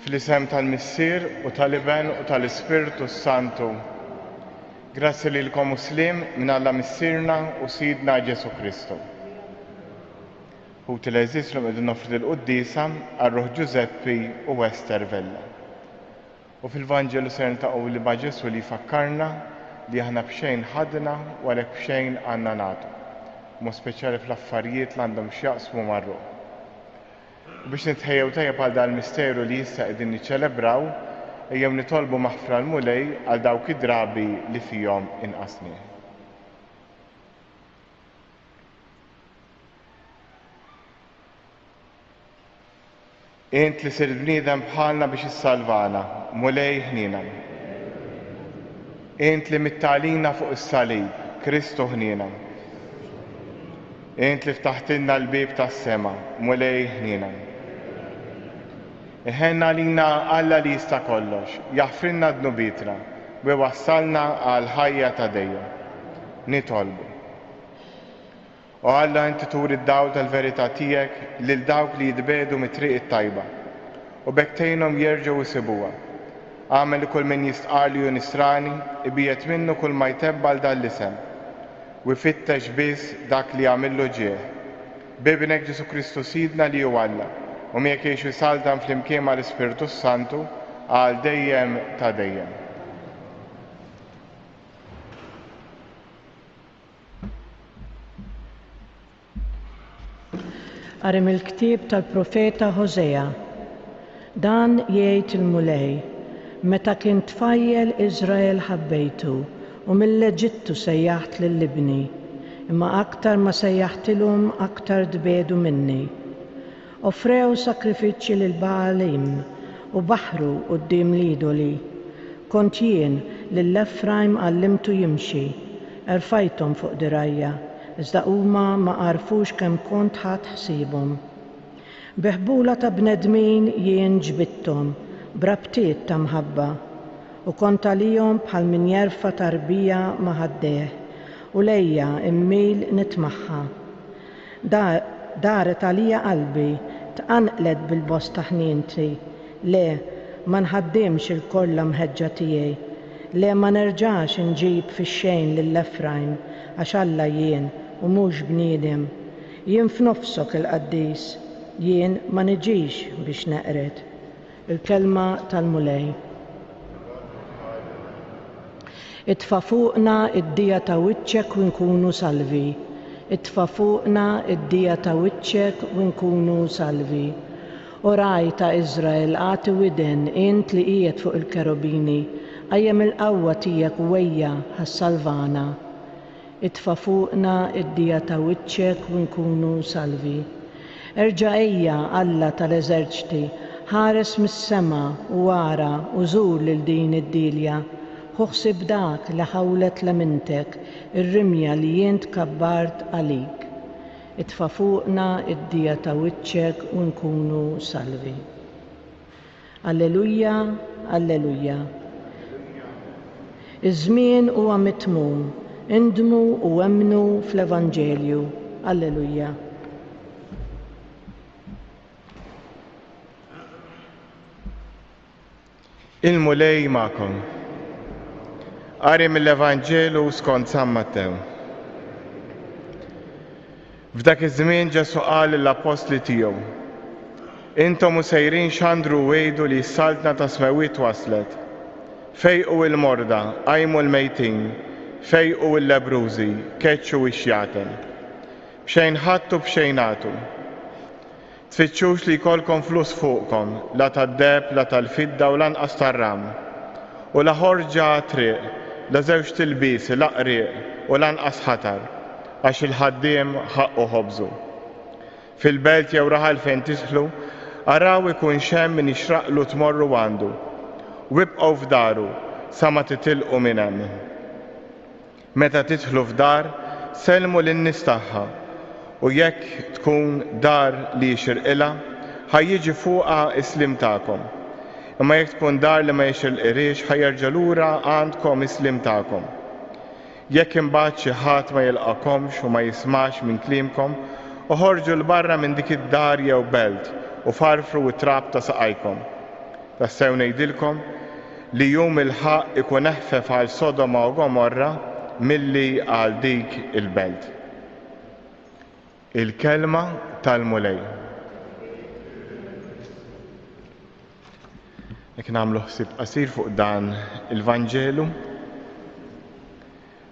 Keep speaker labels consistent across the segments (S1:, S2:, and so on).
S1: Fl-isem tal-Missier u tal-Iben u tal-Ispirtu Santu. Grazzi lilkom muslim minn Alla Missierna u Sidna Ġesu Kristu. U til-eżis l qegħdin nofru l-Quddisa għar-Ruħ Giuseppi u Ester Vella. U fil-Vanġelu ser niltaqgħu li ma' Ġesu li jfakkarna li aħna b'xejn ħadna u għalhekk b'xejn għandna nagħtu. Mo speċjali fl-affarijiet li għandhom x'jaqsmu mar-Ruħ. U biex nitħejjew tajjeb għal dan misteru li issa qegħdin niċċelebraw, ejjew nitolbu maħfra l-mulej għal dawk id-drabi li fihom inqasni. Int li sir bniedem bħalna biex issalvana, mulej ħnina. Int li mittalina fuq is-salib, Kristu ħnina. Int li ftaħtilna l-bib tas-sema, mulej ħnina. Iħenna lina Alla li jista' kollox, jaħfrilna dnubitna u wassalna għal ħajja ta' dejjem. Nitolbu. U Alla inti turi d-dawl tal-verità tiegħek lil dawk li jitbedu mit-triq it-tajba u bektejnhom jerġgħu jsibuha. Għamel li kull min jistqarli u nisrani ibiet minnu kull ma jtebbal dal-isem u jfittex biss dak li għamillu ġieħ. Bibnek Ġesu Kristu Sidna li hu Alla u miegħek jgħixu saldan flimkien mal-Ispirtu Santu għal dejjem ta' dejjem.
S2: Qari il-ktieb tal-profeta Hosea. Dan jgħid il-mulej, meta kien tfajjel Iżrael ħabbejtu u mill-Eġittu sejjaħt lill-Libni, imma aktar ma sejjaħtilhom aktar dbedu minni. Offrew sakrifiċċji lil Baalim u baħru quddiem l-idoli. Kont jien lill-Efraim għallimtu jimxi, erfajthom fuq dirajja, iżda huma ma għarfux kemm kont ħadd ħsiebhom. Biħbula ta' bnedmin jien ġbitthom, brabtiet ta' mħabba, u kont għalihom bħal min jerfa' tarbija ma' ħaddeh u lejja immil nitmaħħa. Daret għalija qalbi, tqanqlet bil-bosta ħnienti, le ma nħaddimx il-kollha mħeġġa tiegħi, le ma nerġax inġib fix-xejn lill-Efraim għax Alla jien u mhux bniedem. Jien f'nofsok il-qaddis, jien ma niġix biex neqret. Il-kelma tal-mulej. Itfa' fuqna id-dija ta' wiċċek u nkunu salvi. Itfa' fuqna id-dija ta' wiċċek u nkunu salvi. U raj ta' Iżrael għati widen int li qiegħed fuq il-kerubini, qajjem il-qawwa tiegħek u wejja ħassalvana. Itfa' fuqna id-dija ta' wiċċek u nkunu salvi. Erġa' ejja Alla tal-eżerċti, ħares mis-sema u wara u żur lil din id-dilja. Ħuħsib dak li ħawlet lamintek, ir-rimja li jien tkabbart għalik. Itfa' fuqna id-dija ta' wiċċek u nkunu salvi. Alleluja, alleluja. Iż-żmien huwa mitmum, indmu u emnu fl-Evanġelju. Alleluja.
S1: Il-mulej magħkom. Qari mill-Evanġelu skont San Mattew. F'dak iż-żmien Ġesu qal lill-apostli tiegħu: Intom hu sejrin x'għandru wgħidu li s-saltna ta' Smewiet waslet. Fejqu l-morda, qajmu l-mejtin, fejqu l-lebrużi, keċċu x-xjatel. B'xejn ħadtu b'xejn għatu. Tfittxux li jkollkom flus fuqkom, la tad-deb, la tal-fidda u lanqas tar-ram. U la ħorġa triq, la żewġ tilbies, la qrieq u lanqas ħatar, għax il-ħaddiem ħaqqu ħobżu. Fil-belt jew raħal fejn tisħlu, araw ikun xemm min jixraqlu tmorru għandu, u ibqgħu f'daru sa ma titilqu minn hemm. Meta tidħlu f'dar, sellmu lin-nies tagħha, u jekk tkun dar li jixirqilha, ħajjiġi fuqha islim tagħkom. Imma jekk tkun dar li ma jixirqilhiex, ħajerġa' lura għandkom islim tagħkom. Jekk imbagħad xi ħadd ma jilqakomx u ma jismax minn kliemkom, uħorġu l-barra minn dik id-dar jew belt u farfru t-trab ta' saqajkom. Tassew ngħidilkom li jum il-ħaq ikun eħfef għal Sodoma u Gomorra milli għal dik il-belt. Il-kelma tal-mulej. Jekk nagħmlu ħsieb qasir fuq dan il-Vanġelu.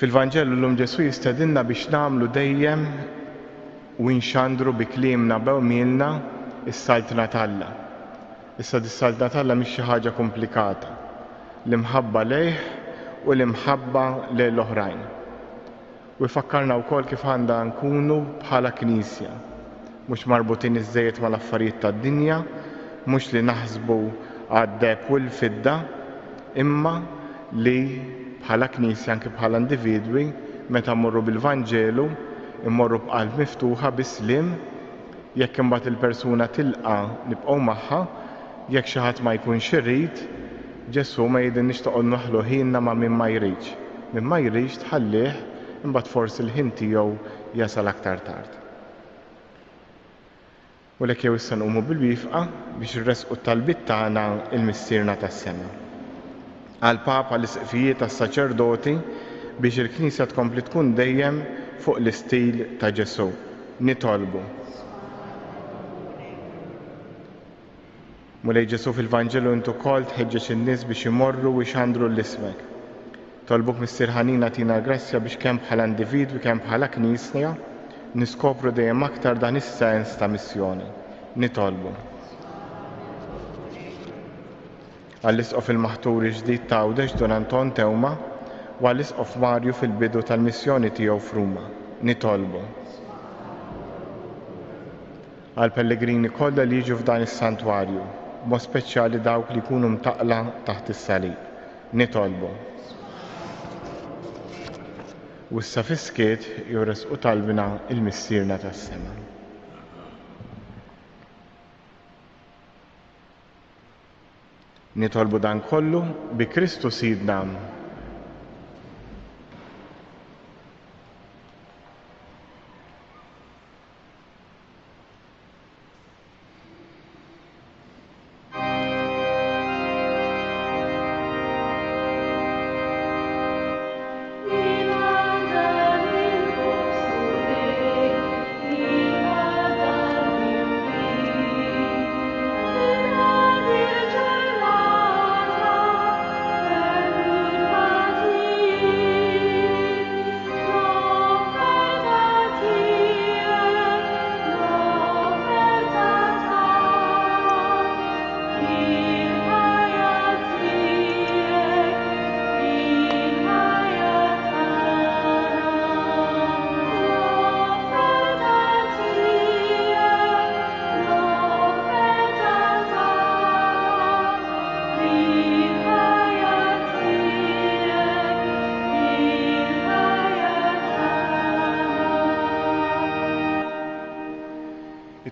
S1: Fil-Vanġelu llum Ġesu jistedinna biex nagħmlu dejjem u nxandru bi kliemna b'ewmielna is-Saltna Talla. Issa dis-Saltna Talla mhix xi ħaġa komplikata li mħabba lejh u li mħabba lejn l-oħrajn. U jfakkarna wkoll kif għandha nkunu bħala Knisja, mhux marbutin iżżejjed mal-affarijiet tad-dinja, mhux li naħsbu għad-deb u l-fidda, imma li bħala Knisja anke bħala individwi meta mmorru bil-Vanġelu immorru b'qalb miftuħa bislim jekk imbagħad il-persuna tilqa' nibqgħu magħha jekk xi ħadd ma jkunx irid, Ġesu ma jgħidilniex toqgħod naħlu ħinna ma' min ma jridx. Min ma jridx tħallih imbagħad forsi l-ħin tiegħu jasal aktar tard. U lek jew issa nqumu bil-wifqa biex irresqu t-talbiet tagħna il-missierna tas-sema. Għall-Papa l-isqfijiet tas-saċerdoti biex il-Knisja tkompli tkun dejjem fuq l-istil ta' Ġesu. Nitolbu. Mulej Ġesu fil-Vanġelu intu wkoll tħeġġeġ in-nies biex imorru u jxandru l-ismek. Tolbuk Missier Ħanina tina grazzja biex kemm bħala individwi kemm bħala Knisja niskopru dejjem aktar dan is-sens ta' missjoni. Nitolbu. Għall-isqof il-maħturi ġdid ta' Għawdex Don Anton Tewma u għall-isqof Marju fil-bidu tal-missjoni tiegħu f'Ruma. Nitolbu. Għall-pellegrini kollha li jiġu f'dan is-santwarju, b'mod speċjali dawk li jkunu mtaqla taħt is-salib. Nitolbu. U issa fiskiet jurresqu talbina il-missierna tas-sema. Nitolbu dan kollu bi Kristu Sidna.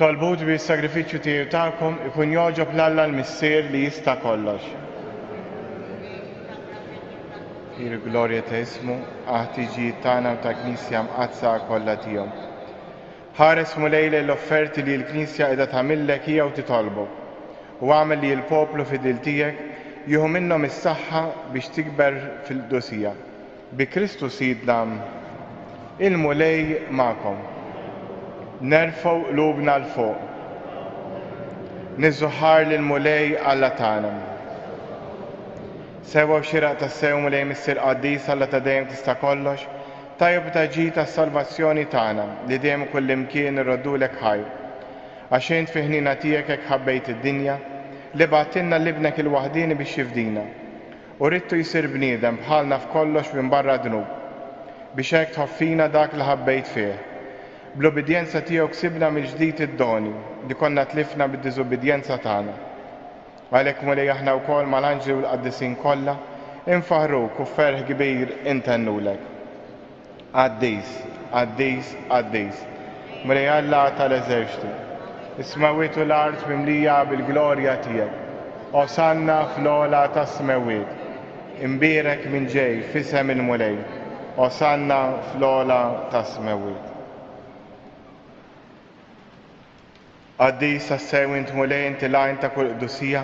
S1: Tolbut bi s-sagrifiċċju tiegħu tagħkom ikun jogħġob l-Alla l-Missier li jista' kollox. Il-glorja ta' ismu ħtiġijiet tagħna u ta' Knisja mqazza kollha tiegħu. Ħares mulejla l-offerti li l-Knisja qiegħda tagħmillek hija u titolbok u għamel li l-poplu fidil tiegħek jieħu minnhom is-saħħa biex tikber fil-qdusija. Bi Kristu Sidna il-mulej magħkom. Nerfgħu qlubna l fuq. Niżżuħħar lil mulej Alla tagħna. Sewwa xieraq tas-sew mulej Missier Qaddis Alla ta' dejjem tista' kollox, tajjeb ta' ġid tas-salvazzjoni tagħna li dejjem kullimkien irroddulek ħajr. Għax int fi ħnina tiegħek hekk ħabbejt id-dinja li bagħtilna l-ibnek il-waħdini biex jifdina. U ridtu jsir bniedem bħalna f'kollox minn barra dnub biex hekk tħoffina dak li ħabbejt fih. Bl-obedjenza tiegħu ksibna mill-ġdid id-doni li konna tlifna bid-diżubedjenza tagħna. Għalhekk mulej aħna wkoll mal-anġli u l-qaddisin kollha infaħruk u ferħ kbir intennulek. Qaddis, Qaddis, Qaddis. Mulej Alla tal-eżerċti. Is-smawiet u l-art mimlija bil-glorja tiegħek. Osanna fl-ogħla tas-smawiet. Imbierek minn ġej f'isem il-mulej. Osanna fl-ogħla tas-smawiet. Qaddis tas-sew int mulej inti lajn ta' kull qdusija,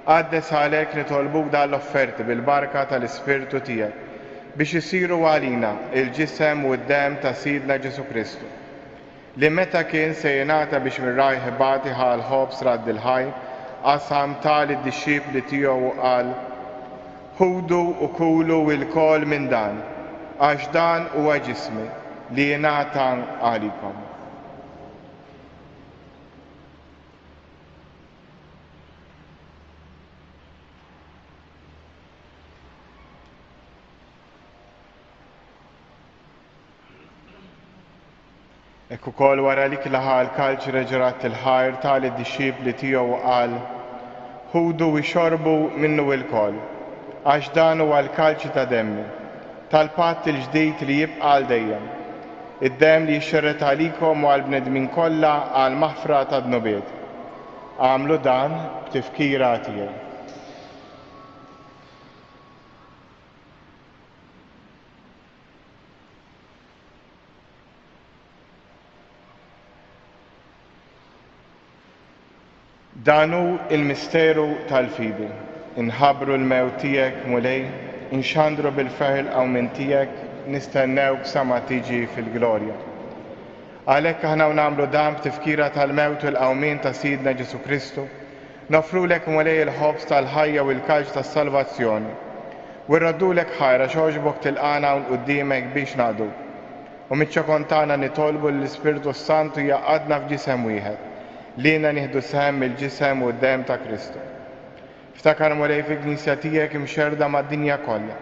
S1: Għaddes għalek nitolbuk dal-offerti bil-barka tal-Ispirtu tiegħek biex isiru għalina il-ġisem u d-dem ta' Sidna Ġesu Kristu, li meta kien se jingħata biex mir-rajħ bati ħal ħobs radd il-ħaj, qasam tal-disċipli tiegħu qal: ħudu u kulu il-kol minn dan, għax dan huwa ġismi li jingħata għalikom. Ekku kol wara li klaħal kalċ reġrat il-ħajr tal-disċipli tiegħu qal: ħudu u xorbu minnu il-kol, għax dan huwa l-kalċ ta' demmi, tal-patt il-ġdid li jibqa' għal dejjem, id-dem li jxerret għalikom u għal-bnedmin kollha għal maħfra ta' dnubiet. Għamlu dan b'tifkira tiegħi. Danu il-misteru tal-fidi, inħabru l-mewt tiegħek mulej, inxandru bil-ferħ għaw minn tiegħek, nistennewk sama tiġi fil-glorja. Għalhekk aħna nagħmlu dan b'tifkira tal-mewt u l-qawmien ta' Sidna Ġesu Kristu, nofrulek mulej il-ħobs tal-ħajja u l-kalġ tas-salvazzjoni, u rraddulek ħajra xogħġbok tilqana u qudiemek biex naqdu. U miċ-ċokontana nitolbu l-Ispirtu Santu jaqadna f'ġisem wieħed, lina nieħdu sehem il-ġisem u d-dem ta' Kristu. Ftakar mulej fil-Knisja tiegħek imxerda mad-dinja kollha,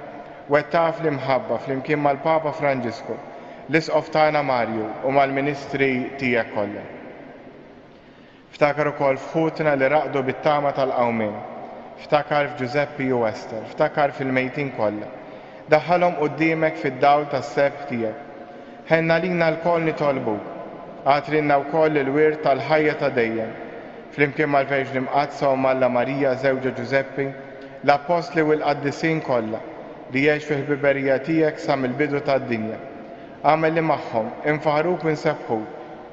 S1: wettaf l-imħabba flimkien mal-Papa Franġisku, l-Isqof tagħna Marju u mal-Ministri tiegħek kollha. Ftakar ukoll f'ħutna li raqdu bit-tama tal-qawmien, ftakar f'Ġuseppi u Ester, ftakar fil-mejtin kollha. Daħħalhom quddiemek fid-dawl tas-seb tiegħek. Ħenna lina l-koll nitolbuk, għatrinna wkoll il-wirt tal-ħajja ta' dejjem, flimkien mal-Verġni Mqazza u Malla Marija żewġa Ġuseppi, l-Apostli u l-Qaddisin kollha li jgħix fil-biberija tiegħek sa mill-bidu tad-dinja. Għamel li magħhom infaħruk u nsebħuk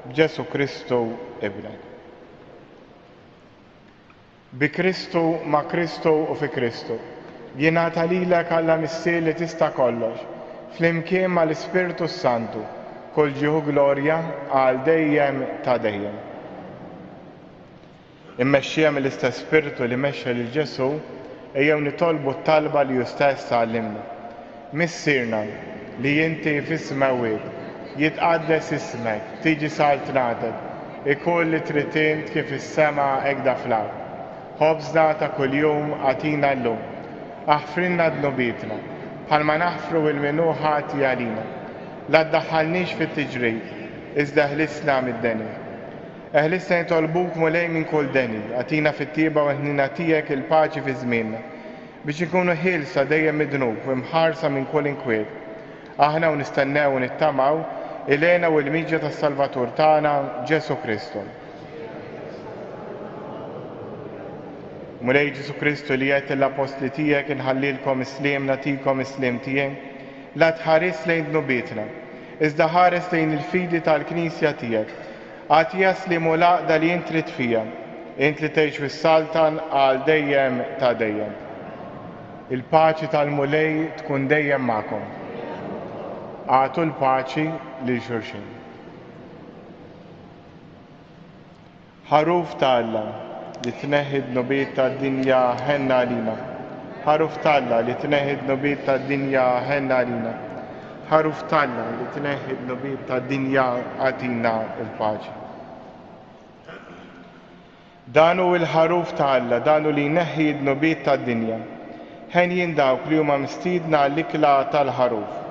S1: b'Ġesu Kristu Ibnek. Bi Kristu, ma' Kristu u fi Kristu, jingħata lilek Alla missier li tista' kollox, flimkien mal-Ispirtu Santu, kull ġieħu glorja għal dejjem ta' dejjem. Immexxija mill-istess Spiritu li mexxa lil Ġesu, ejjew nitolbu t-talba li hu stess għallimna. Missirna li inti fis-smawiet, jitqaddes ismek, tiġi saltnatek, ikun li trid int kif is-sema hekk da fl-ard. Ħobżna ta' kuljum għatina llum, aħfrinna dnubietna, bħalma naħfru l-minu ħati għalina. La ddaħħalniex fit-tiġrid, iżda ħlisna mid-deni. Eħlisna jitolbuk mulej minn kull deni, għatina fit-tieba u ħnina tiegħek il-paċi fi żmienna, biex ikunu ħilsa dejjem mid-dnub u mħarsa minn kull inkwiet. Aħna u nistennew u nittamaw ilena u l-miġja tas-Salvatur tagħna Ġesu Kristu. Mulej Ġesu Kristu li qed l-apostli tiegħek inħallilkom isliem nagħtikom isliem tiegħek, la tħares lejn dnubietna, iżda ħares lejn il-fidi tal-Knisja tiegħek. Għad jaslimu l-għaqda li int trid fija, int li tgħix fis-Saltan għal dejjem ta' dejjem. Il-paċi tal-mulej tkun dejjem magħkom. Għatu l-paċi lil xulxin. Ħaruf ta' Alla li tneħħi d-nubiet tad-dinja ħenna għalina. Ħaruf talla li tneħħi d-nubiet tad-dinja ħenna għalina. Ħaruf talla li tneħħi d-nubiet tad-dinja għatina il-paċi. Danu il-ħaruf talla, danu li jneħħi d-nubiet tad-dinja. Ħen jindawk li huma mistiedna l-ikla tal-ħaruf.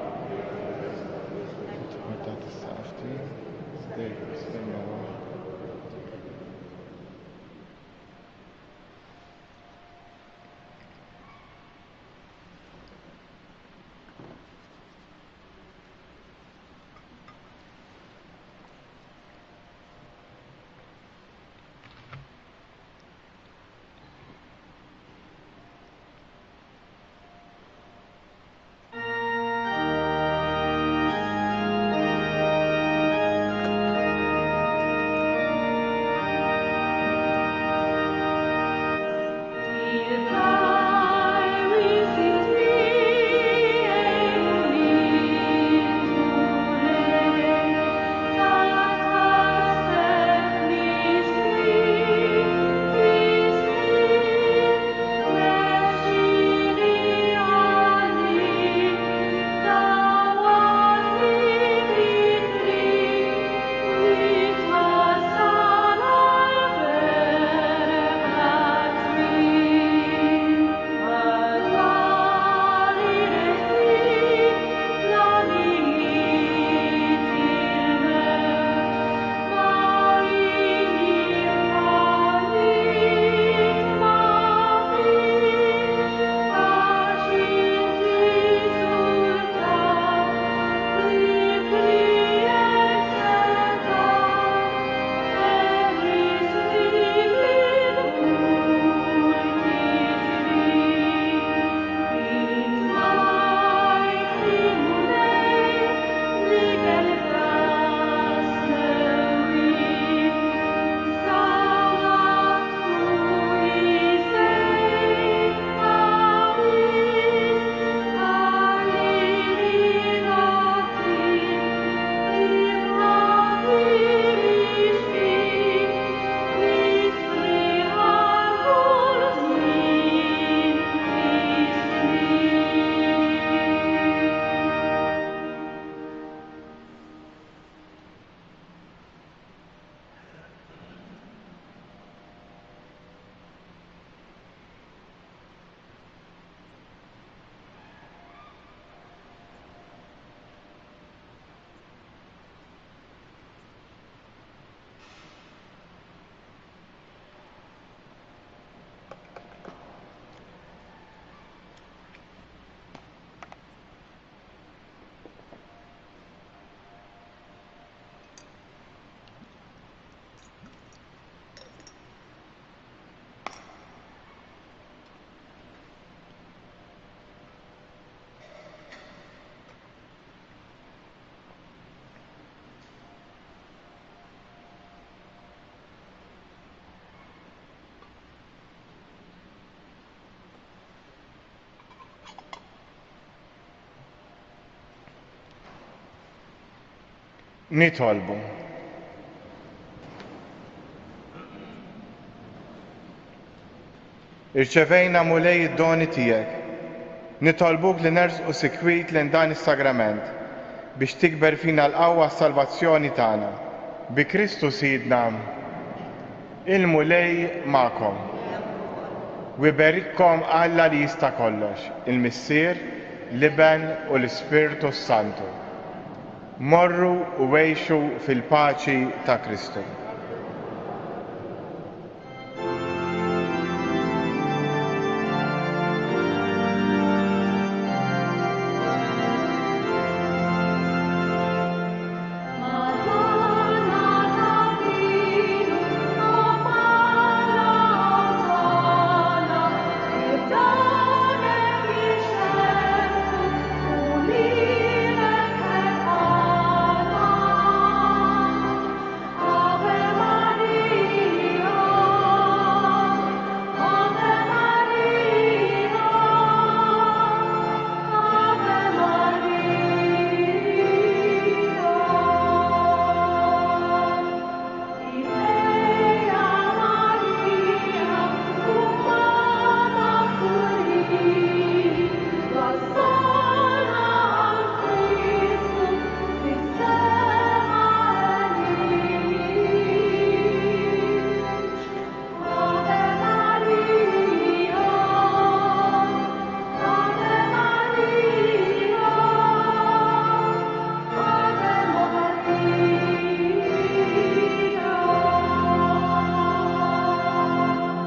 S1: Nitolbu. Irċevejna mulej id-doni tiegħek. Nitolbuk li nersqu sikwit lejn dan is-sagrament biex tikber fina l-qawwa s-salvazzjoni tagħna. Bi Kristu Sidna, il-mulej magħkom. U jberikkom Alla li jista' kollox, il-Missier, l-Iben u l-Ispirtu Santu. Morru u għejxu fil-paċi ta' Kristu.